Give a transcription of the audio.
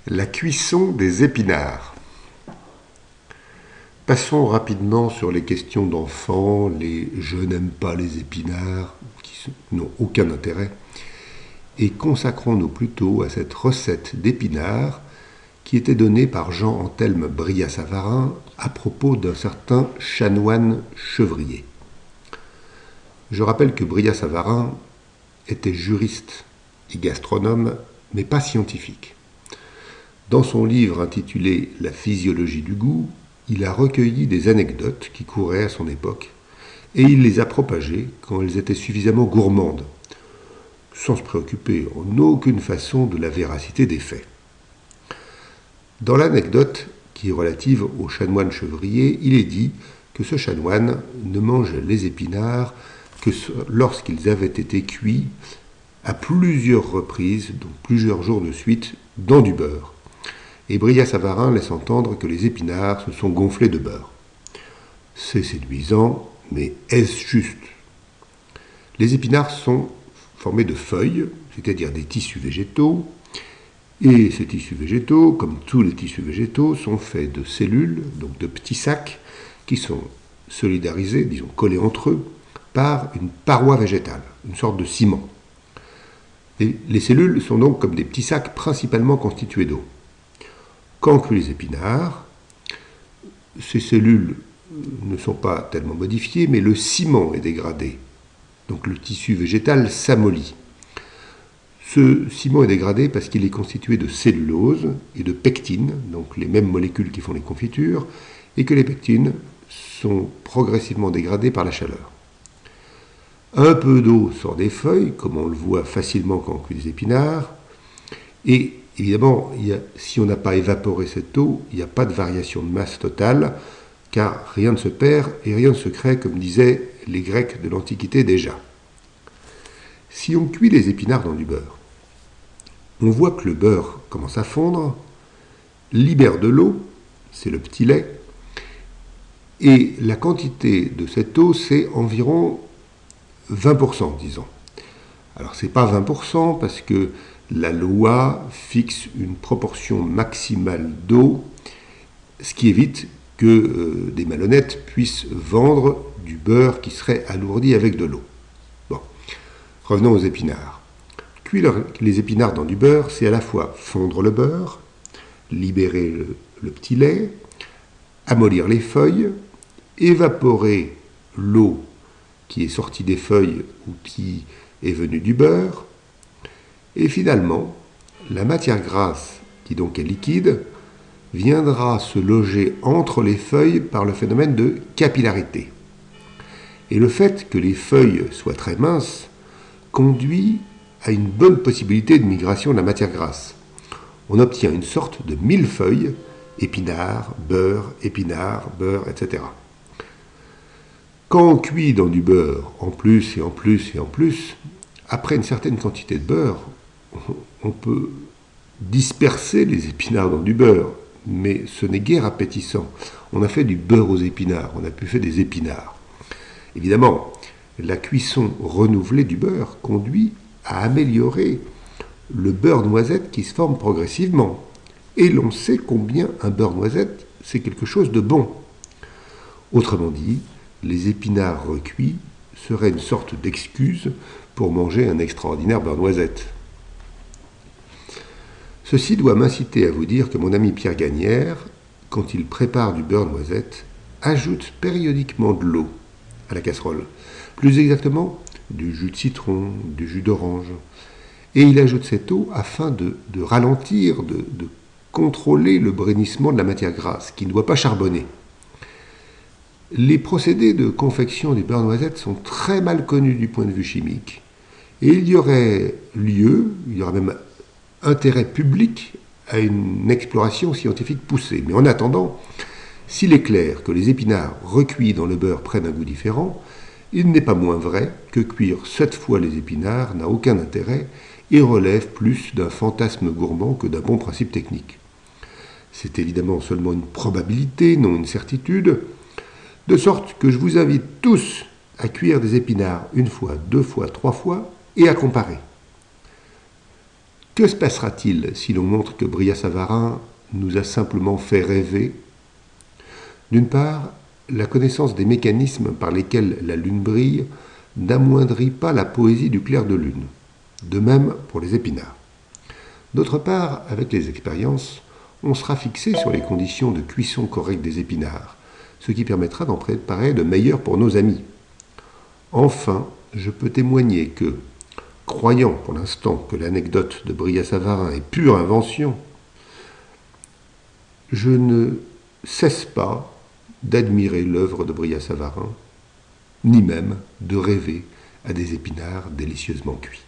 La cuisson des épinards. Passons rapidement sur les questions d'enfants, les « je n'aime pas les épinards » qui n'ont aucun intérêt, et consacrons-nous plutôt à cette recette d'épinards qui était donnée par Jean-Anthelme Brillat-Savarin à propos d'un certain chanoine chevrier. Je rappelle que Brillat-Savarin était juriste et gastronome, mais pas scientifique. Dans son livre intitulé « La physiologie du goût », il a recueilli des anecdotes qui couraient à son époque, et il les a propagées quand elles étaient suffisamment gourmandes, sans se préoccuper en aucune façon de la véracité des faits. Dans l'anecdote qui est relative au chanoine chevrier, il est dit que ce chanoine ne mange les épinards que lorsqu'ils avaient été cuits à plusieurs reprises, donc plusieurs jours de suite, dans du beurre. Et Brillat-Savarin laisse entendre que les épinards se sont gonflés de beurre. C'est séduisant, mais est-ce juste ? Les épinards sont formés de feuilles, c'est-à-dire des tissus végétaux, et ces tissus végétaux, comme tous les tissus végétaux, sont faits de cellules, donc de petits sacs, qui sont solidarisés, disons collés entre eux, par une paroi végétale, une sorte de ciment. Et les cellules sont donc comme des petits sacs principalement constitués d'eau. Quand on cuit les épinards, ces cellules ne sont pas tellement modifiées, mais le ciment est dégradé. Donc le tissu végétal s'amollit. Ce ciment est dégradé parce qu'il est constitué de cellulose et de pectine, donc les mêmes molécules qui font les confitures, et que les pectines sont progressivement dégradées par la chaleur. Un peu d'eau sort des feuilles, comme on le voit facilement quand on cuit des épinards, et évidemment, si on n'a pas évaporé cette eau, il n'y a pas de variation de masse totale, car rien ne se perd et rien ne se crée, comme disaient les Grecs de l'Antiquité déjà. Si on cuit les épinards dans du beurre, on voit que le beurre commence à fondre, libère de l'eau, c'est le petit lait, et la quantité de cette eau, c'est environ 20%, disons. Alors, ce n'est pas 20% parce que la loi fixe une proportion maximale d'eau, ce qui évite que des malhonnêtes puissent vendre du beurre qui serait alourdi avec de l'eau. Bon, revenons aux épinards. Cuire les épinards dans du beurre, c'est à la fois fondre le beurre, libérer le petit lait, amollir les feuilles, évaporer l'eau qui est sortie des feuilles ou qui est venue du beurre, et finalement, la matière grasse, qui donc est liquide, viendra se loger entre les feuilles par le phénomène de capillarité. Et le fait que les feuilles soient très minces conduit à une bonne possibilité de migration de la matière grasse. On obtient une sorte de millefeuille, épinards, beurre, etc. Quand on cuit dans du beurre, en plus, après une certaine quantité de beurre, on peut disperser les épinards dans du beurre, mais ce n'est guère appétissant. On a fait du beurre aux épinards, on a pu faire des épinards. Évidemment, la cuisson renouvelée du beurre conduit à améliorer le beurre noisette qui se forme progressivement. Et l'on sait combien un beurre noisette, c'est quelque chose de bon. Autrement dit, les épinards recuits seraient une sorte d'excuse pour manger un extraordinaire beurre noisette. Ceci doit m'inciter à vous dire que mon ami Pierre Gagnère, quand il prépare du beurre noisette, ajoute périodiquement de l'eau à la casserole. Plus exactement, du jus de citron, du jus d'orange. Et il ajoute cette eau afin de ralentir, de contrôler le brunissement de la matière grasse, qui ne doit pas charbonner. Les procédés de confection du beurre noisette sont très mal connus du point de vue chimique. Et il y aurait même intérêt public à une exploration scientifique poussée. Mais en attendant, s'il est clair que les épinards recuits dans le beurre prennent un goût différent, il n'est pas moins vrai que cuire 7 fois les épinards n'a aucun intérêt et relève plus d'un fantasme gourmand que d'un bon principe technique. C'est évidemment seulement une probabilité, non une certitude, de sorte que je vous invite tous à cuire des épinards 1 fois, 2 fois, 3 fois et à comparer. Que se passera-t-il si l'on montre que Brillat-Savarin nous a simplement fait rêver? D'une part, la connaissance des mécanismes par lesquels la Lune brille n'amoindrit pas la poésie du clair de lune. De même pour les épinards. D'autre part, avec les expériences, on sera fixé sur les conditions de cuisson correcte des épinards, ce qui permettra d'en préparer de meilleurs pour nos amis. Enfin, je peux témoigner que, croyant pour l'instant que l'anecdote de Brillat-Savarin est pure invention, je ne cesse pas d'admirer l'œuvre de Brillat-Savarin, ni même de rêver à des épinards délicieusement cuits.